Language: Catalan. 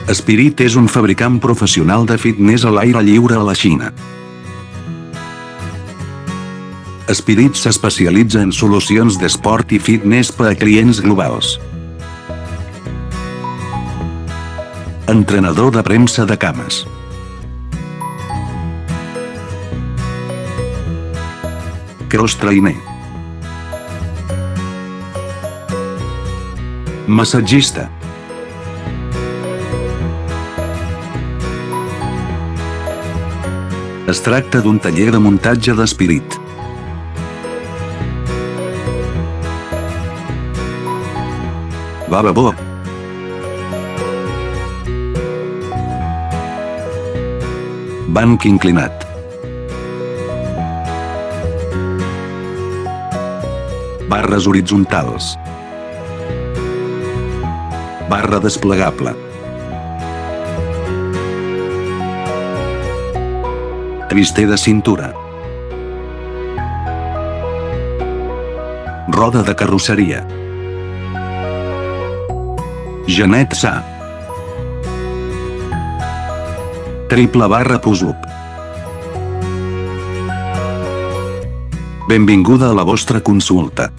Spirit és un fabricant professional de fitness a l'aire lliure a la Xina. Spirit s'especialitza en solucions d'esport i fitness per a clients globals. Entrenador de premsa de cames. Cross trainer. Massatgista. Es tracta d'un taller de muntatge d'Spirit. Lavabo. Banc inclinat. Barres horitzontals. Barra desplegable. Twister de cintura. Roda de carrosseria. Genet sa. Triple barra push-up. Benvinguda a la vostra consulta.